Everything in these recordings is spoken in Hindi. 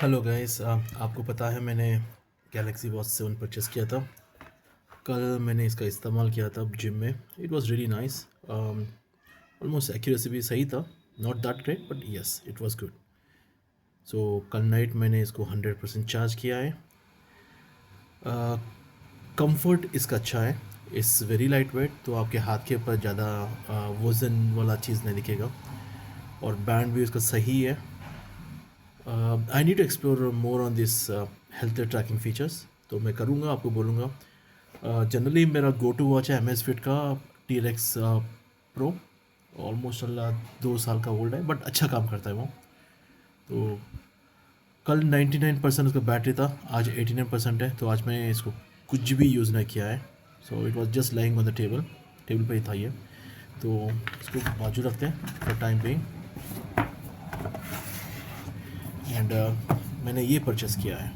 हेलो गाइस, आपको पता है मैंने गैलेक्सी वॉच 7 परचेस किया था। कल मैंने इसका इस्तेमाल किया था जिम में। It was really nice. Almost accuracy भी सही था, not that great but yes it was good. So कल नाइट मैंने इसको 100% चार्ज किया है। कंफर्ट इसका अच्छा है। इट्स वेरी लाइट वेट, तो आपके हाथ के ऊपर ज़्यादा वज़न वाला चीज़ नहीं दिखेगा। और बैंड भी उसका सही है। I need to explore more on this health tracking features, तो मैं करूँगा, आपको बोलूँगा। जनरली मेरा गो टू वॉच है एमएस फिट का टीरेक्स प्रो। ऑलमोस्ट 2 साल का ओल्ड है बट अच्छा काम करता है वो। तो कल 99% उसका बैटरी था, आज 89% है। तो आज मैं इसको कुछ भी यूज़ नहीं किया है। So it was just lying on the table. Table पे ही था ये। तो इसको बाजू रखते हैं फॉर टाइम बिंग। एंड मैंने ये परचेस किया है,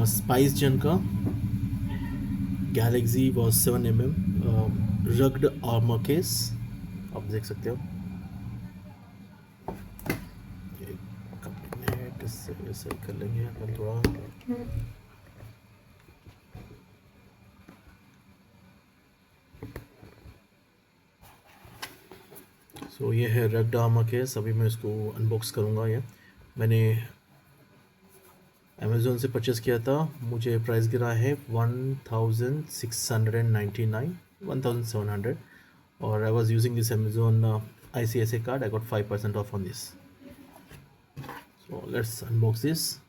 स्पाइस जन का Galaxy watch 7 rugged armour case. आप देख सकते हो। कंप्लीट इससे सही कर लेंगे अपन थोड़ा। सो ये है रग्ड आर्मर केस। अभी मैं इसको अनबॉक्स करूँगा। ये मैंने अमेज़ोन से परचेस किया था। मुझे प्राइस गिरा है 1699, 1700। और I was using this Amazon ICICI card. I got 5% off on this. So let's unbox this.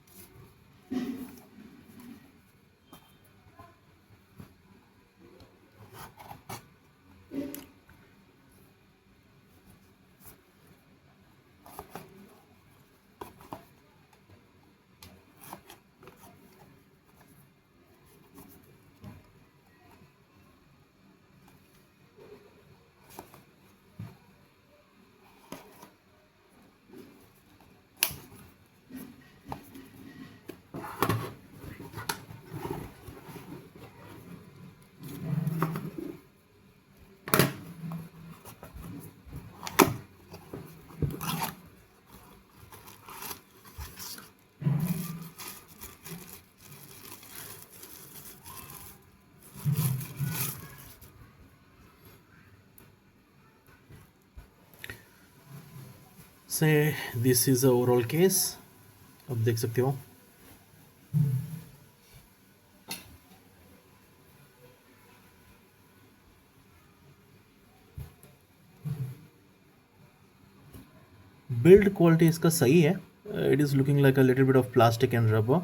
Say this is a overall case. आप देख सकते हो। बिल्ड क्वालिटी इसका सही है। It is looking like a little bit of plastic and rubber.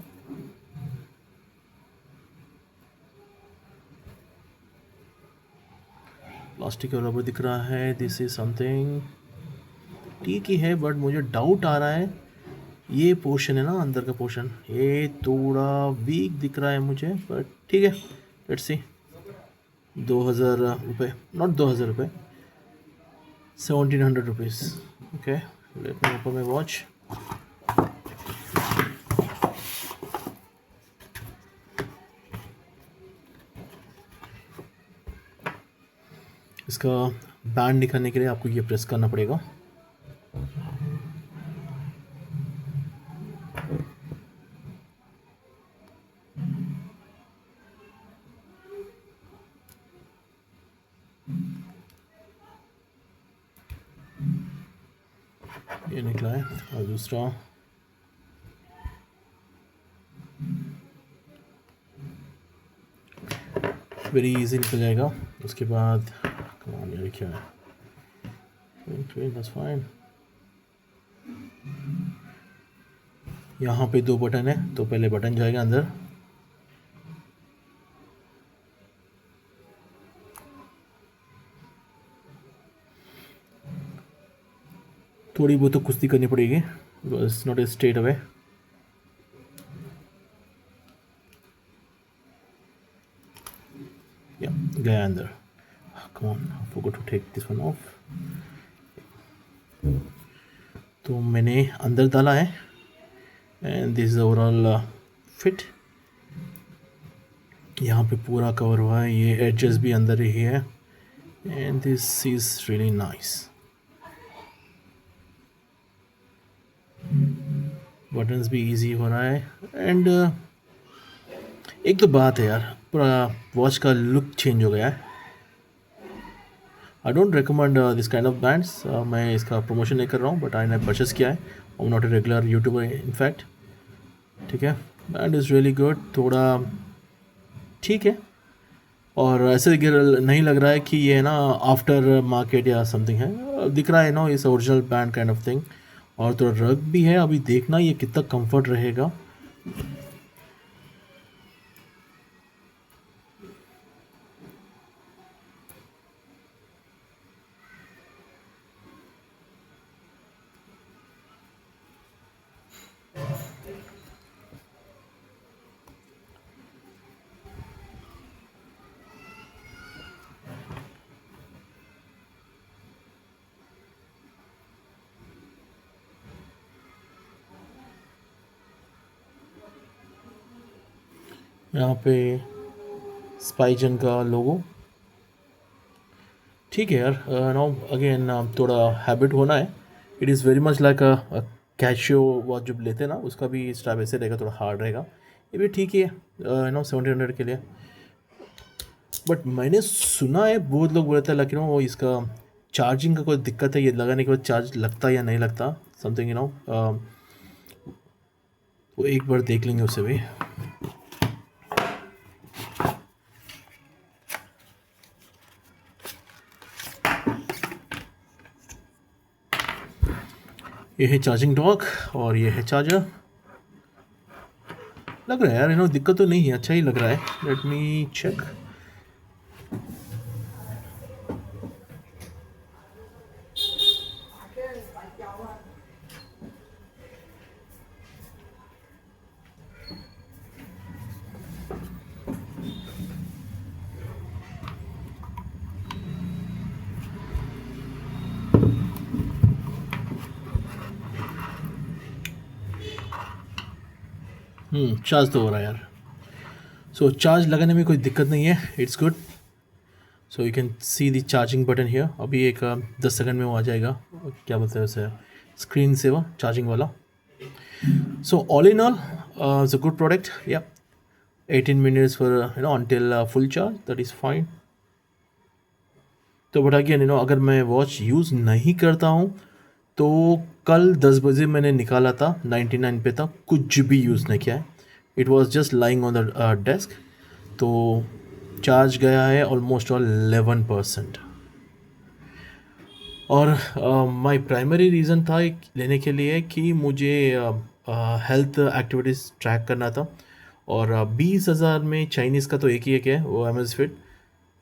Plastic और रबर दिख रहा है। दिस इज समथिंग ठीक ही है, बट मुझे डाउट आ रहा है। ये पोर्शन है ना, अंदर का पोर्शन, ये थोड़ा वीक दिख रहा है मुझे, पर ठीक है। Let's see. 2000 रुपये, नॉट 2000 रुपये, 1700 rupees. Okay, let me open my watch. इसका बैंड निकालने के लिए आपको ये प्रेस करना पड़ेगा। ये निकला है। और दूसरा वेरी इजी निकल जाएगा। उसके बाद कमान, ये क्या है? That's fine. यहाँ पे 2 बटन है, तो पहले बटन जाएगा अंदर। थोड़ी बहुत तो कुश्ती करनी पड़ेगी, it's not a straight away. या गया अंदर। Come on, I forgot to take this one off. तो मैंने अंदर डाला है and this is overall fit. यहाँ पे पूरा कवर हुआ है, ये एडजस्ट भी अंदर ही है। And this is really nice. Buttons भी इजी हो रहा है। एंड एक तो बात है यार, पूरा वॉच का लुक चेंज हो गया है। I don't recommend this kind of brands. मैं इसका प्रमोशन नहीं कर रहा हूँ, बट आई ने परचेस किया है। I am not a regular YouTuber in fact. ठीक है, ब्रांड इज़ रियली गुड, थोड़ा ठीक है। और ऐसे नहीं लग रहा है कि ये ना आफ्टर मार्केट या समथिंग है, दिख रहा है ना इस original brand kind of thing. और तो रग भी है, अभी देखना ये कितना कंफर्ट रहेगा। यहाँ पे स्पाइजन का लोगो ठीक है यार। नो अगेन थोड़ा हैबिट होना है। It is very much like a cashew watch जो लेते हैं ना, उसका भी स्ट्रैप ऐसे रहेगा, थोड़ा हार्ड रहेगा। ये भी ठीक ही है, नो 1700 के लिए। बट मैंने सुना है बहुत लोग बोलते हैं, लेकिन वो इसका चार्जिंग का कोई दिक्कत है, ये लगाने के बाद चार्ज लगता या नहीं लगता समथिंग वो एक बार देख लेंगे उसे भी। ये है चार्जिंग डॉक और ये है चार्जर। लग रहा है यार दिक्कत तो नहीं है, अच्छा ही लग रहा है। Let me check. चार्ज तो हो रहा है यार। सो चार्ज लगाने में कोई दिक्कत नहीं है, it's good. So you can see the charging button here. अभी एक 10 सेकंड में वो आ जाएगा, क्या बोलते हैं उसे, स्क्रीन से वो चार्जिंग वाला। So all in all it's a good product या 18 minutes for until full charge, that is fine। तो बट अगेन अगर मैं वॉच यूज़ नहीं करता हूँ तो कल 10 बजे मैंने निकाला था, 99 पे था, कुछ भी यूज़ नहीं किया है। It was just lying on the desk. तो चार्ज गया है ऑलमोस्ट ऑल 11%। और माय प्राइमरी रीज़न था लेने के लिए कि मुझे हेल्थ एक्टिविटीज़ ट्रैक करना था। और 20,000 में चाइनीज़ का तो एक ही एक है, वो Amazfit.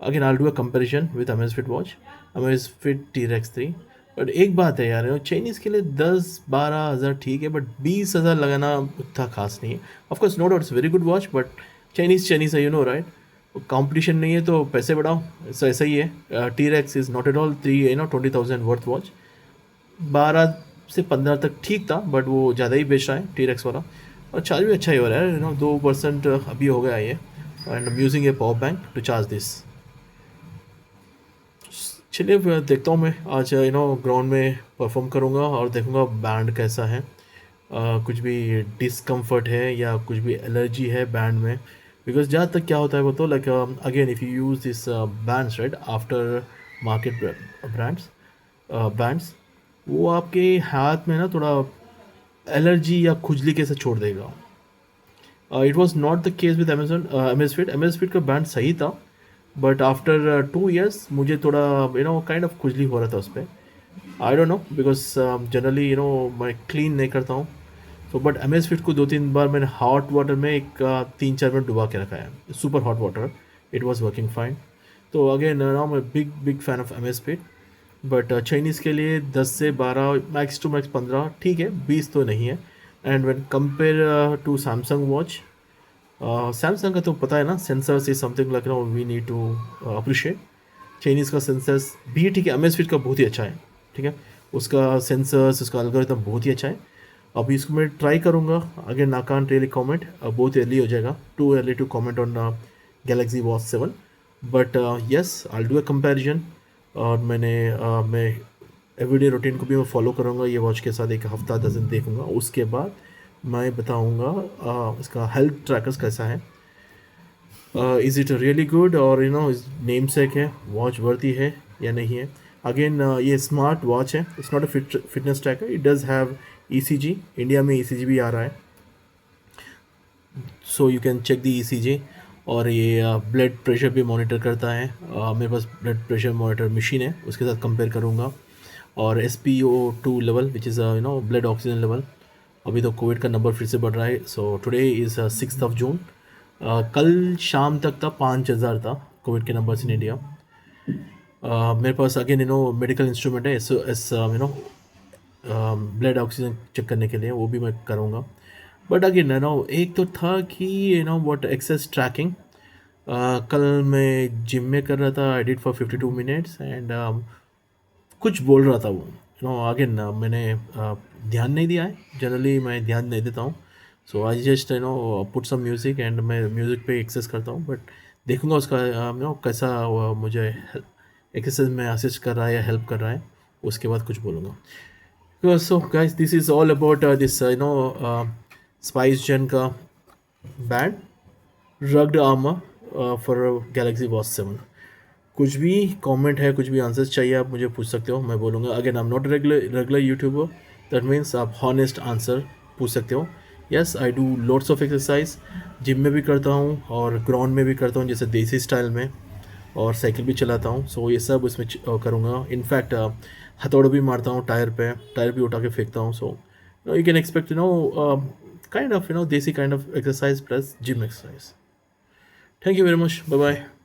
Again I do a comparison with Amazfit watch, Amazfit T-Rex 3। But एक बात है यार, चाइनीज़ के लिए 10-12 हज़ार ठीक है, बट 20,000 लगाना उतना खास नहीं है। Of course no doubt it's very good watch, but Chinese है, राइट। कंपटीशन नहीं है तो पैसे बढ़ाओ, ऐसा ही है। T-Rex is not at all 20,000 worth watch. 12 से 15 तक ठीक था, बट वो ज़्यादा ही बेच रहा है T-Rex वाला। और चार्ज भी अच्छा ही हो रहा है, 2% अभी हो गया ये। And I am using a power bank to charge this. चलिए फिर देखता हूँ मैं आज ग्राउंड में परफॉर्म करूँगा और देखूँगा बैंड कैसा है। कुछ भी डिसकम्फर्ट है या कुछ भी एलर्जी है बैंड में। बिकॉज जहाँ तक क्या होता है वो तो like again if you use this bands right after market brands bands, वो आपके हाथ में ना थोड़ा एलर्जी या खुजली कैसे छोड़ देगा। It was not the case with Amazfit का बैंड सही था, बट आफ्टर 2 years मुझे थोड़ा काइंड ऑफ खुजली हो रहा था उस पर। I don't know because generally मैं क्लीन नहीं करता हूँ। तो बट अमेज़फिट को 2-3 बार मैंने हॉट वाटर में एक 3-4 मिनट डुबा के रखा है, super hot water. It was working fine. तो अगेन नाउ मैं big fan of Amazfit. But Chinese के लिए 10 से 12, मैक्स टू मैक्स 15 ठीक है, 20 तो नहीं है। And when compare to Samsung watch, Samsung का तो पता है ना, sensors is something like we need to appreciate. Chinese का सेंसर्स भी ठीक है, अमेज़फिट का बहुत ही अच्छा है। ठीक है, उसका सेंसर्स, उसका एल्गोरिथम बहुत ही अच्छा है। अभी इसको मैं ट्राई करूँगा। Again I can't really comment, बहुत अर्ली हो जाएगा, too early to comment on Galaxy watch 7। But yes I do a comparison. और मैं एवरीडे रूटीन को भी मैं फॉलो करूँगा ये वॉच के साथ, एक हफ्ता 10 दिन देखूँगा, उसके बाद मैं बताऊंगा इसका हेल्थ ट्रैकर्स कैसा है. इज़ इट रियली गुड और नेम सेक है, वॉच वर्दी है या नहीं है. अगेन ये स्मार्ट वॉच है, it's not a fitness tracker. It does have ECG. India में ईसीजी भी आ रहा है, so you can check the ECG. और ये ब्लड प्रेशर भी मॉनिटर करता है. मेरे पास ब्लड प्रेशर मॉनिटर मशीन है, उसके साथ कंपेयर करूँगा. और SpO2 level which is blood oxygen level. अभी तो कोविड का नंबर फिर से बढ़ रहा है. सो टुडे इज़ 6 जून. कल शाम तक था 5,000 था कोविड के नंबर्स इन इंडिया. मेरे पास अगेन मेडिकल इंस्ट्रूमेंट है, एस ब्लड ऑक्सीजन चेक करने के लिए, वो भी मैं करूँगा. बट अगेन एक तो था कि व्हाट एक्सेस ट्रैकिंग. कल मैं जिम में कर रहा था. I did for 52 minutes and कुछ बोल रहा था वो. अगेन मैंने ध्यान नहीं दिया है. जनरली मैं ध्यान नहीं देता हूँ. So I just put some music and मैं म्यूज़िक पे एक्सेस करता हूँ. बट देखूँगा उसका कैसा मुझे एक्सरसाइज में असिस्ट कर रहा है या हेल्प कर रहा है, उसके बाद कुछ बोलूँगा. So guys, this is all about this Spigen का band rugged armor for Galaxy watch 7. कुछ भी कमेंट है, कुछ भी आंसर्स चाहिए, आप मुझे पूछ सकते हो, मैं बोलूँगा. Again I am not regular YouTuber. That means आप हॉनेस्ट आंसर पूछ सकते हो. Yes, I do loads of exercise. Gym में भी करता हूँ और ग्राउंड में भी करता हूँ, जैसे देसी स्टाइल में. और साइकिल भी चलाता हूँ. सो ये सब उसमें करूँगा. इनफैक्ट हथौड़ा भी मारता हूँ टायर भी उठा के फेंकता हूँ. So you can expect kind of desi kind of exercise plus gym exercise. Thank you very much. Bye bye.